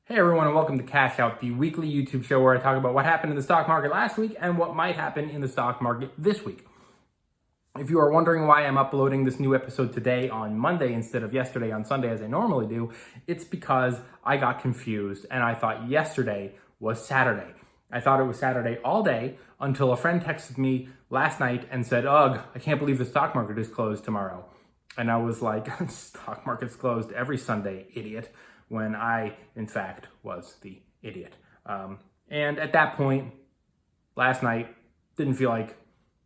Hey everyone, and welcome to Cash Out, the weekly YouTube show where I talk about what happened in the stock market last week and what might happen in the stock market this week. If you are wondering why I'm uploading this new episode today on Monday instead of yesterday on Sunday as I normally do, it's because I got confused and I thought yesterday was Saturday. I thought it was Saturday all day until a friend texted me last night and said, "Ugh, I can't believe the stock market is closed tomorrow." And I was like, stock market's closed every Sunday, idiot, when I, in fact, was the idiot. And at that point, last night, didn't feel like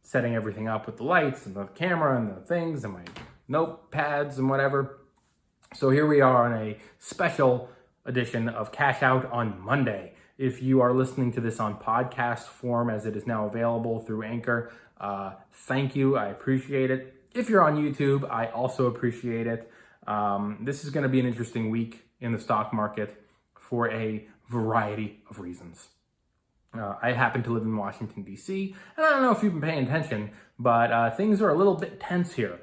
setting everything up with the lights and the camera and the things and my notepads and whatever. So here we are on a special edition of Cash Out on Monday. If you are listening to this on podcast form, as it is now available through Anchor, thank you. I appreciate it. If you're on YouTube, I also appreciate it. This is going to be an interesting week in the stock market for a variety of reasons. I happen to live in Washington, D.C., and I don't know if you've been paying attention, but things are a little bit tense here.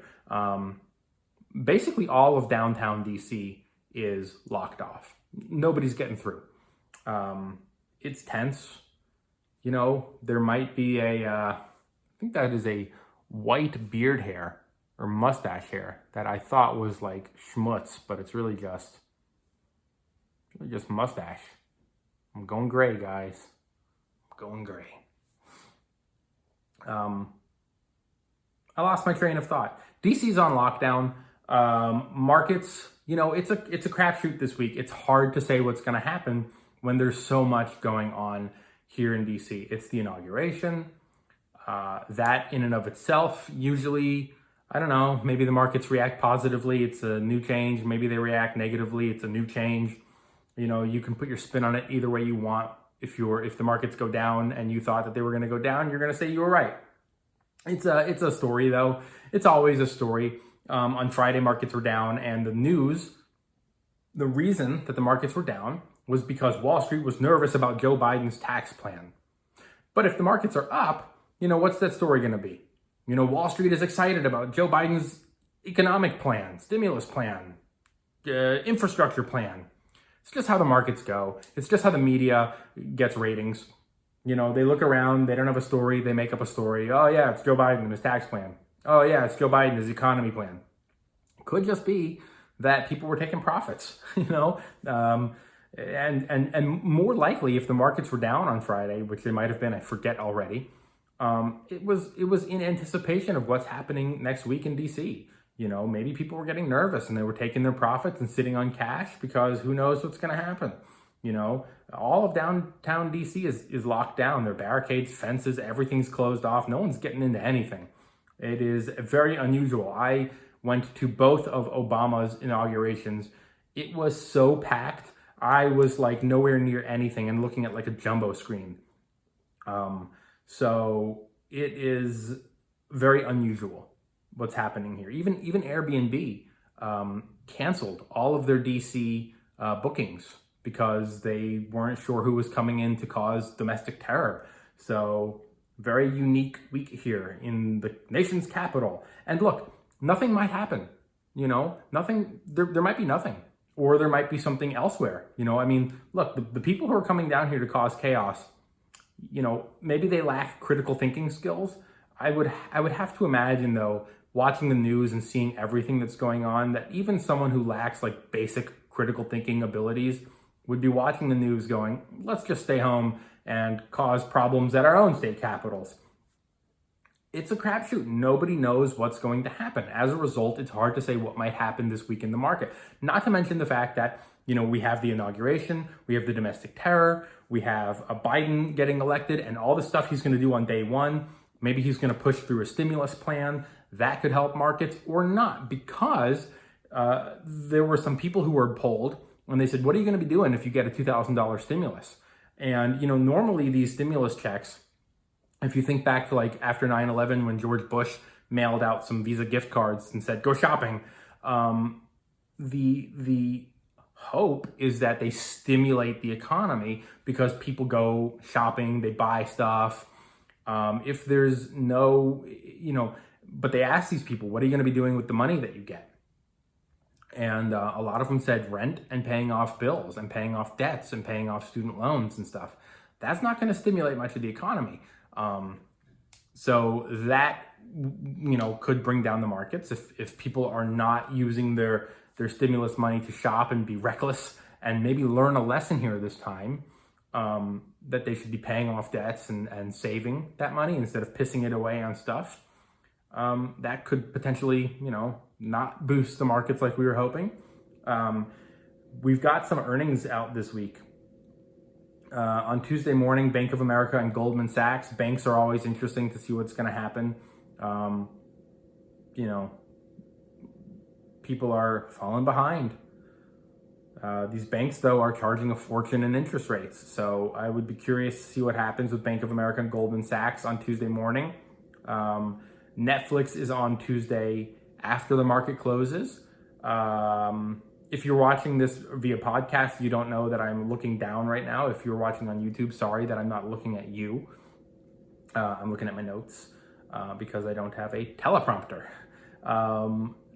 Basically, all of downtown D.C. is locked off. Nobody's getting through. It's tense. You know, there might be I think that is a white beard hair or mustache hair that I thought was like schmutz, but it's really just mustache. I'm going gray, guys. I'm going gray. I lost my train of thought. DC's on lockdown. Markets, you know, it's a crapshoot this week. It's hard to say what's going to happen when there's so much going on here in DC. It's the inauguration. That in and of itself, usually, I don't know, maybe the markets react positively. It's a new change. Maybe they react negatively. It's a new change. You know, you can put your spin on it either way you want. If the markets go down and you thought that they were going to go down, you're going to say you were right. It's a story though. It's always a story. On Friday, markets were down, and the reason that the markets were down was because Wall Street was nervous about Joe Biden's tax plan. But if the markets are up, you know, what's that story going to be? You know, Wall Street is excited about Joe Biden's economic plan, stimulus plan, infrastructure plan. It's just how the markets go. It's just how the media gets ratings. You know, they look around, they don't have a story, they make up a story. Oh yeah, it's Joe Biden and his tax plan. Oh yeah, it's Joe Biden and his economy plan. Could just be that people were taking profits, you know? And more likely, if the markets were down on Friday, which they might have been, I forget already, it was in anticipation of what's happening next week in DC. You know, maybe people were getting nervous and they were taking their profits and sitting on cash because who knows what's going to happen. You know, all of downtown DC is locked down. There are barricades, fences, everything's closed off. No one's getting into anything. It is very unusual. I went to both of Obama's inaugurations. It was so packed. I was like nowhere near anything and looking at like a jumbo screen. So it is very unusual what's happening here. Even Airbnb canceled all of their DC bookings because they weren't sure who was coming in to cause domestic terror. So very unique week here in the nation's capital. And look, nothing might happen. You know, nothing. There might be nothing, or there might be something elsewhere. You know, I mean, look, the people who are coming down here to cause chaos, you know, maybe they lack critical thinking skills. I would have to imagine though, watching the news and seeing everything that's going on, that even someone who lacks like basic critical thinking abilities would be watching the news going, let's just stay home and cause problems at our own state capitals. It's a crapshoot. Nobody knows what's going to happen. As a result, it's hard to say what might happen this week in the market. Not to mention the fact that, you know, we have the inauguration, we have the domestic terror, we have a Biden getting elected and all the stuff he's going to do on day one. Maybe he's going to push through a stimulus plan. That could help markets or not, because there were some people who were polled and they said, what are you going to be doing if you get a $2,000 stimulus? And, you know, normally these stimulus checks, if you think back to like after 9/11 when George Bush mailed out some Visa gift cards and said, go shopping, the hope is that they stimulate the economy because people go shopping, they buy stuff. If there's no, you know, but they ask these people, what are you going to be doing with the money that you get? And a lot of them said rent and paying off bills and paying off debts and paying off student loans and stuff. That's not going to stimulate much of the economy. So that, could bring down the markets if people are not using their stimulus money to shop and be reckless and maybe learn a lesson here this time, that they should be paying off debts and saving that money instead of pissing it away on stuff. That could potentially, not boost the markets like we were hoping. We've got some earnings out this week. On Tuesday morning, Bank of America and Goldman Sachs. Banks are always interesting to see what's going to happen. People are falling behind. These banks, though, are charging a fortune in interest rates. So I would be curious to see what happens with Bank of America and Goldman Sachs on Tuesday morning. Netflix is on Tuesday after the market closes. If you're watching this via podcast, you don't know that I'm looking down right now. If you're watching on YouTube, sorry that I'm not looking at you. I'm looking at my notes because I don't have a teleprompter.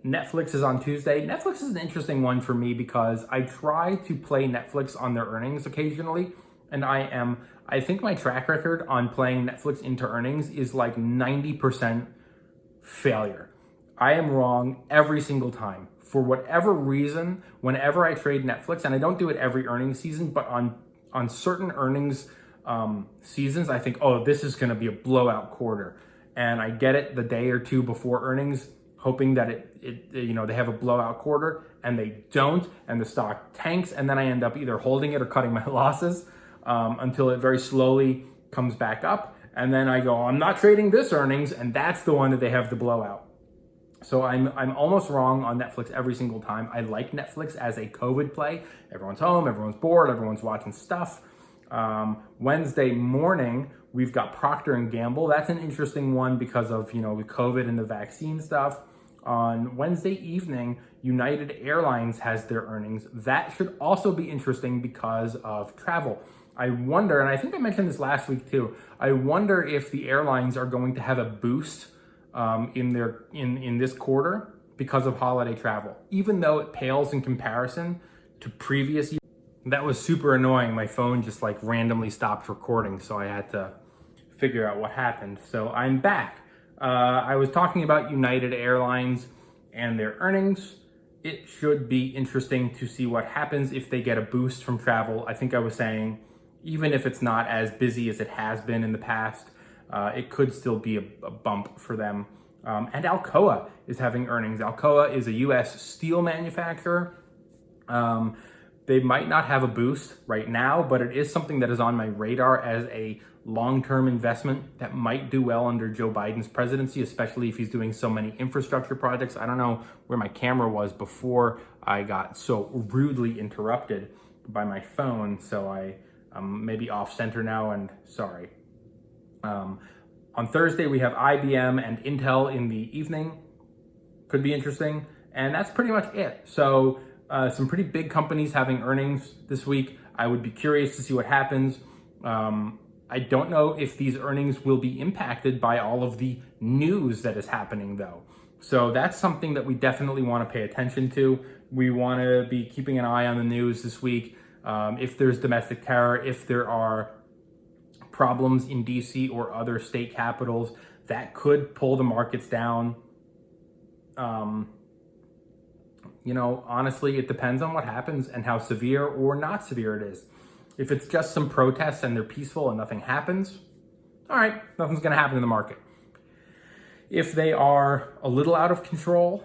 Netflix is on Tuesday. Netflix is an interesting one for me because I try to play Netflix on their earnings occasionally. And I think my track record on playing Netflix into earnings is like 90% failure. I am wrong every single time. For whatever reason, whenever I trade Netflix, and I don't do it every earnings season, but on certain earnings seasons, I think, oh, this is going to be a blowout quarter. And I get it the day or two before earnings, hoping that they have a blowout quarter, and they don't, and the stock tanks, and then I end up either holding it or cutting my losses until it very slowly comes back up. And then I go, I'm not trading this earnings, and that's the one that they have the blowout. So I'm almost wrong on Netflix every single time. I like Netflix as a COVID play. Everyone's home, everyone's bored, everyone's watching stuff. Wednesday morning, we've got Procter & Gamble. That's an interesting one because of, with COVID and the vaccine stuff. On Wednesday evening, United Airlines has their earnings. That should also be interesting because of travel. I wonder, and I think I mentioned this last week too, I wonder if the airlines are going to have a boost in this quarter because of holiday travel, even though it pales in comparison to previous years. That was super annoying. My phone just randomly stopped recording, so I had to figure out what happened. So I'm back. I was talking about United Airlines and their earnings. It should be interesting to see what happens if they get a boost from travel. I think I was saying, even if it's not as busy as it has been in the past, it could still be a bump for them. And Alcoa is having earnings. Alcoa is a U.S. steel manufacturer. They might not have a boost right now, but it is something that is on my radar as a long-term investment that might do well under Joe Biden's presidency, especially if he's doing so many infrastructure projects. I don't know where my camera was before I got so rudely interrupted by my phone, so I'm maybe off center now, and sorry. On Thursday, we have IBM and Intel in the evening. Could be interesting. And that's pretty much it. So some pretty big companies having earnings this week. I would be curious to see what happens. I don't know if these earnings will be impacted by all of the news that is happening, though. So that's something that we definitely want to pay attention to. We want to be keeping an eye on the news this week. If there's domestic terror, if there are problems in DC or other state capitals that could pull the markets down. Honestly, it depends on what happens and how severe or not severe it is. If it's just some protests and they're peaceful and nothing happens, all right, nothing's going to happen in the market. If they are a little out of control,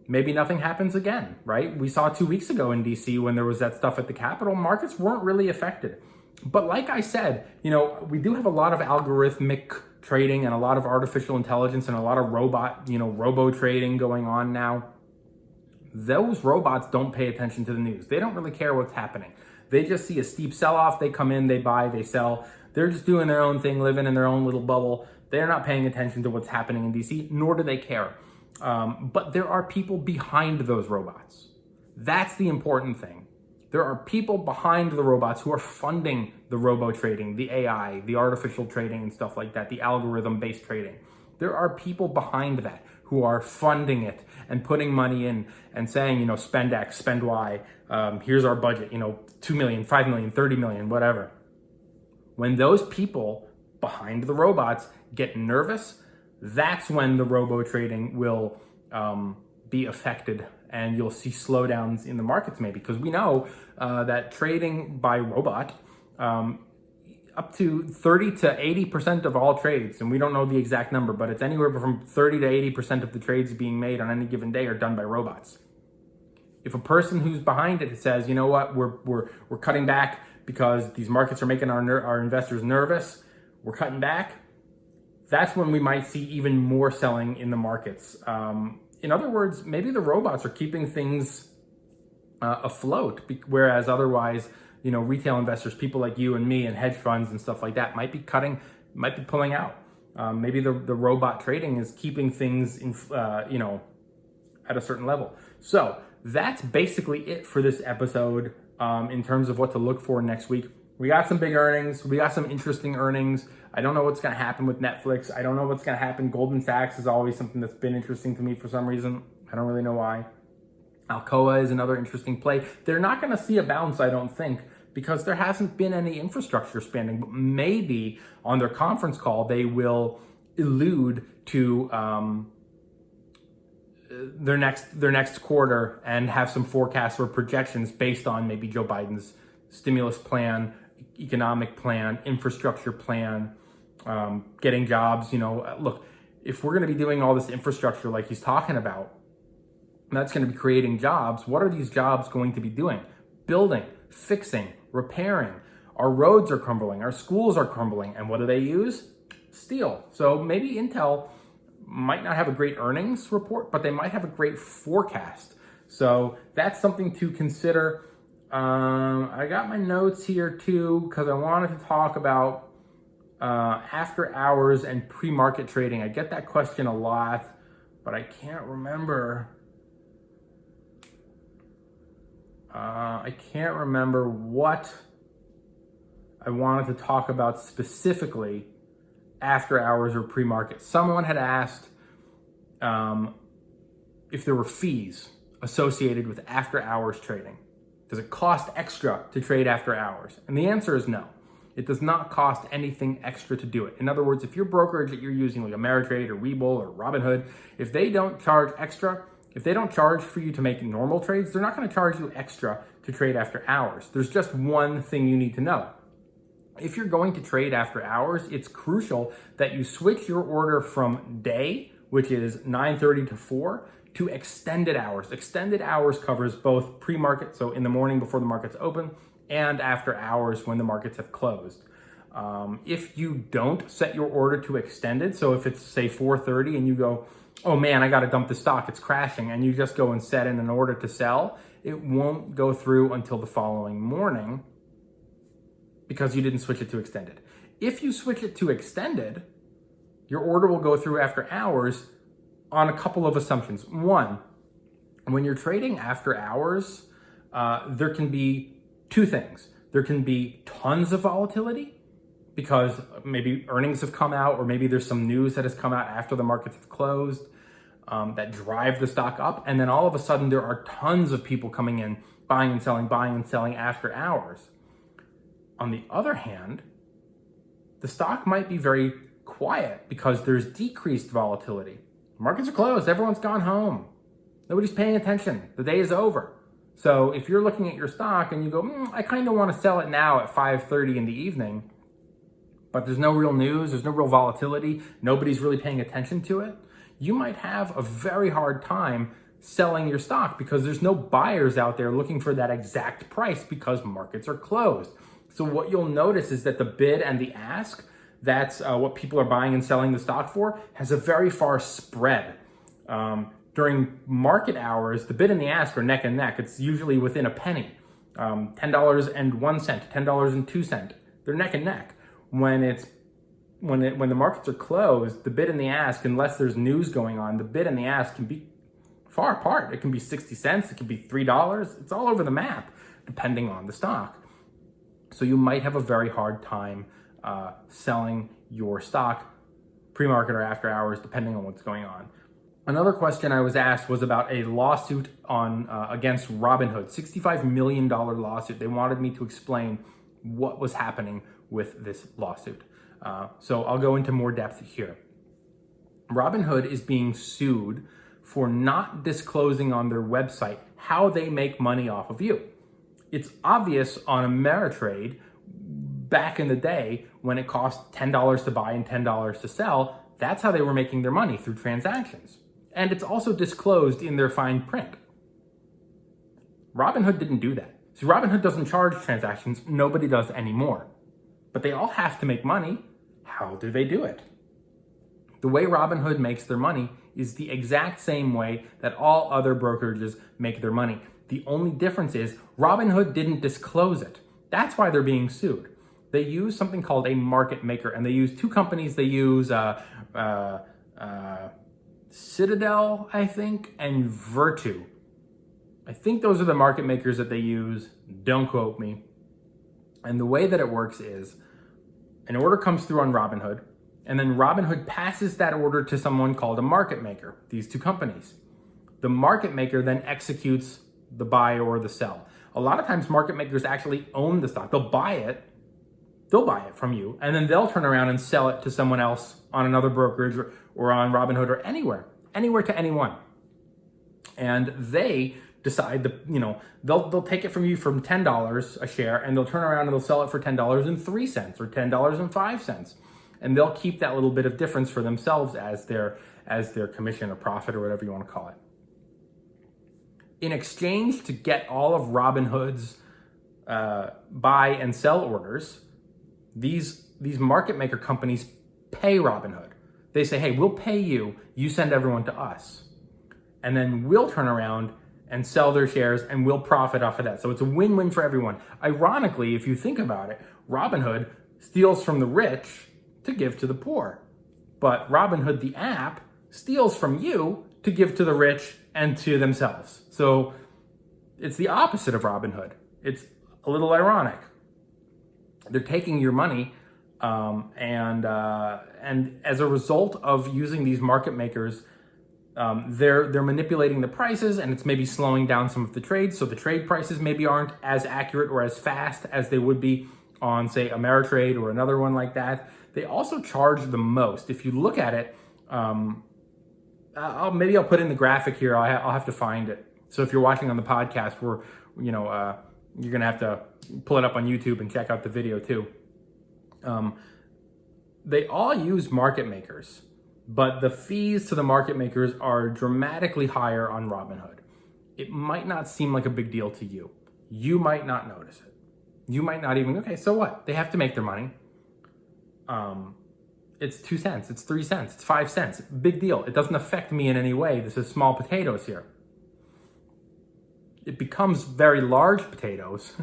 maybe nothing happens again, right? We saw 2 weeks ago in DC when there was that stuff at the Capitol, markets weren't really affected. But like I said, we do have a lot of algorithmic trading and a lot of artificial intelligence and a lot of robo trading going on now. Those robots don't pay attention to the news. They don't really care what's happening. They just see a steep sell-off. They come in, they buy, they sell. They're just doing their own thing, living in their own little bubble. They're not paying attention to what's happening in DC, nor do they care. But there are people behind those robots. That's the important thing. There are people behind the robots who are funding the robo trading, the AI, the artificial trading and stuff like that, the algorithm-based trading. There are people behind that who are funding it and putting money in and saying, spend X, spend Y, here's our budget, 2 million, 5 million, 30 million, whatever. When those people behind the robots get nervous, that's when the robo trading will be affected, and you'll see slowdowns in the markets maybe, because we know that trading by robot, up to 30 to 80% of all trades, and we don't know the exact number, but it's anywhere from 30 to 80% of the trades being made on any given day are done by robots. If a person who's behind it says, you know what, we're cutting back because these markets are making our investors nervous, we're cutting back, that's when we might see even more selling in the markets. In other words, maybe the robots are keeping things afloat, whereas otherwise, retail investors, people like you and me and hedge funds and stuff like that might be pulling out. Maybe the robot trading is keeping things in, at a certain level. So that's basically it for this episode in terms of what to look for next week. We got some big earnings. We got some interesting earnings. I don't know what's going to happen with Netflix. I don't know what's going to happen. Goldman Sachs is always something that's been interesting to me for some reason. I don't really know why. Alcoa is another interesting play. They're not going to see a bounce, I don't think, because there hasn't been any infrastructure spending. But maybe on their conference call, they will allude to their next quarter and have some forecasts or projections based on maybe Joe Biden's stimulus plan, economic plan, infrastructure plan, getting jobs. Look, if we're going to be doing all this infrastructure like he's talking about, that's going to be creating jobs. What are these jobs going to be doing? Building, fixing, repairing. Our roads are crumbling. Our schools are crumbling. And what do they use? Steel. So maybe Intel might not have a great earnings report, but they might have a great forecast. So that's something to consider. I got my notes here too, because I wanted to talk about after hours and pre-market trading. I get that question a lot, but I can't remember. What I wanted to talk about specifically after hours or pre-market. Someone had asked if there were fees associated with after hours trading. Does it cost extra to trade after hours? And the answer is no. It does not cost anything extra to do it. In other words, if your brokerage that you're using, like Ameritrade or Webull or Robinhood, if they don't charge extra, if they don't charge for you to make normal trades, they're not going to charge you extra to trade after hours. There's just one thing you need to know. If you're going to trade after hours, it's crucial that you switch your order from day, which is 9:30 to 4, to extended hours. Extended hours covers both pre-market, so in the morning before the markets open, and after hours when the markets have closed. If you don't set your order to extended, so if it's say 4:30 and you go, oh man, I got to dump the stock, it's crashing, and you just go and set in an order to sell, it won't go through until the following morning because you didn't switch it to extended. If you switch it to extended, your order will go through after hours on a couple of assumptions. One, when you're trading after hours, there can be two things. There can be tons of volatility because maybe earnings have come out, or maybe there's some news that has come out after the markets have closed that drive the stock up. And then all of a sudden there are tons of people coming in, buying and selling after hours. On the other hand, the stock might be very quiet because there's decreased volatility. Markets are closed. Everyone's gone home. Nobody's paying attention. The day is over. So if you're looking at your stock and you go, I kind of want to sell it now at 5:30 in the evening, but there's no real news, there's no real volatility, nobody's really paying attention to it, you might have a very hard time selling your stock because there's no buyers out there looking for that exact price because markets are closed. So what you'll notice is that the bid and the ask, that's what people are buying and selling the stock for, has a very far spread. During market hours, the bid and the ask are neck and neck. It's usually within a penny, $10.01, $10.02. They're neck and neck. When the markets are closed, the bid and the ask, unless there's news going on, the bid and the ask can be far apart. It can be 60 cents, it can be $3. It's all over the map, depending on the stock. So you might have a very hard time selling your stock pre-market or after hours, depending on what's going on. Another question I was asked was about a lawsuit against Robinhood, $65 million lawsuit. They wanted me to explain what was happening with this lawsuit. So I'll go into more depth here. Robinhood is being sued for not disclosing on their website how they make money off of you. It's obvious on Ameritrade back in the day when it cost $10 to buy and $10 to sell. That's how they were making their money, through transactions. And it's also disclosed in their fine print. Robinhood didn't do that. See, Robinhood doesn't charge transactions. Nobody does anymore. But they all have to make money. How do they do it? The way Robinhood makes their money is the exact same way that all other brokerages make their money. The only difference is Robinhood didn't disclose it. That's why they're being sued. They use something called a market maker, and they use two companies. They use Citadel, I think, and Virtu. I think those are the market makers that they use. Don't quote me. And the way that it works is an order comes through on Robinhood, and then Robinhood passes that order to someone called a market maker, these two companies. The market maker then executes the buy or the sell. A lot of times market makers actually own the stock. They'll buy it from you, and then they'll turn around and sell it to someone else on another brokerage or on Robinhood or anywhere to anyone. And they decide they'll take it from you from $10 a share, and they'll turn around and they'll sell it for $10.03 or $10.05. And they'll keep that little bit of difference for themselves as their commission or profit or whatever you want to call it. In exchange to get all of Robinhood's buy and sell orders, these market maker companies pay Robinhood. They say, hey, we'll pay you, you send everyone to us. And then we'll turn around and sell their shares, and we'll profit off of that. So it's a win-win for everyone. Ironically, if you think about it, Robinhood steals from the rich to give to the poor. But Robinhood, the app, steals from you to give to the rich and to themselves. So it's the opposite of Robinhood. It's a little ironic. They're taking your money, and as a result of using these market makers, they're manipulating the prices, and it's maybe slowing down some of the trades. So the trade prices maybe aren't as accurate or as fast as they would be on, say, Ameritrade or another one like that. They also charge the most. If you look at it, maybe I'll put in the graphic here. I'll have to find it. So if you're watching on the podcast, you're gonna have to pull it up on YouTube and check out the video too. They all use market makers, but the fees to the market makers are dramatically higher on Robinhood. It might not seem like a big deal to you. You might not notice it. You might not even, okay, so what? They have to make their money. It's 2 cents, it's 3 cents, it's 5 cents. Big deal. It doesn't affect me in any way. This is small potatoes here. It becomes very large potatoes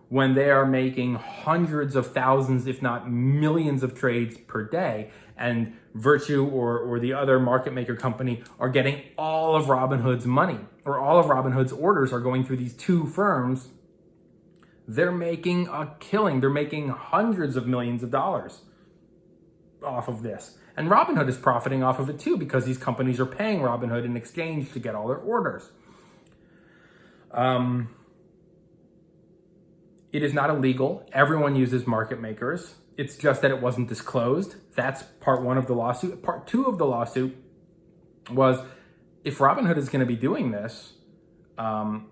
when they are making hundreds of thousands, if not millions of trades per day, and Virtu or the other market maker company are getting all of Robinhood's money, or all of Robinhood's orders are going through these two firms. They're making a killing. They're making hundreds of millions of dollars off of this. And Robinhood is profiting off of it too, because these companies are paying Robinhood in exchange to get all their orders. It is not illegal. Everyone uses market makers. It's just that it wasn't disclosed. That's part one of the lawsuit. Part two of the lawsuit was, if Robinhood is going to be doing this, Robinhood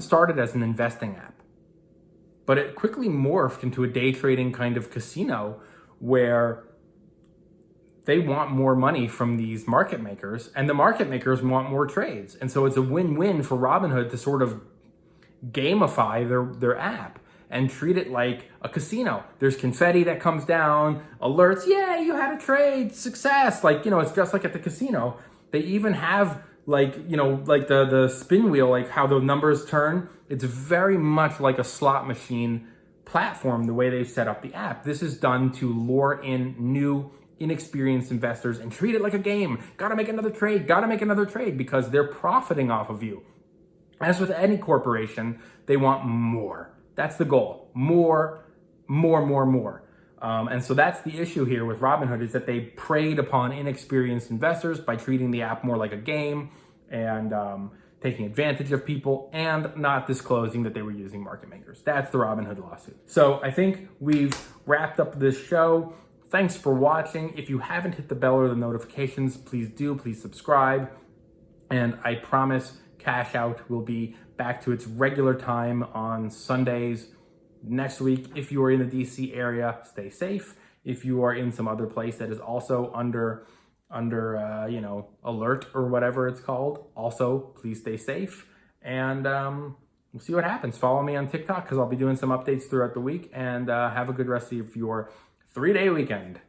started as an investing app, but it quickly morphed into a day trading kind of casino where they want more money from these market makers, and the market makers want more trades. And so it's a win-win for Robinhood to sort of gamify their app and treat it like a casino. There's confetti that comes down, alerts, yeah, you had a trade, success. It's just like at the casino. They even have the spin wheel, like how the numbers turn. It's very much like a slot machine platform, the way they've set up the app. This is done to lure in new, inexperienced investors and treat it like a game. Gotta make another trade, because they're profiting off of you. As with any corporation, they want more. That's the goal. More. And so that's the issue here with Robinhood, is that they preyed upon inexperienced investors by treating the app more like a game and taking advantage of people and not disclosing that they were using market makers. That's the Robinhood lawsuit. So I think we've wrapped up this show. Thanks for watching. If you haven't hit the bell or the notifications, please do. Please subscribe. And I promise Cash Out will be back to its regular time on Sundays next week. If you are in the DC area, stay safe. If you are in some other place that is also under alert or whatever it's called, also please stay safe. And we'll see what happens. Follow me on TikTok because I'll be doing some updates throughout the week. And have a good rest of your 3-day weekend.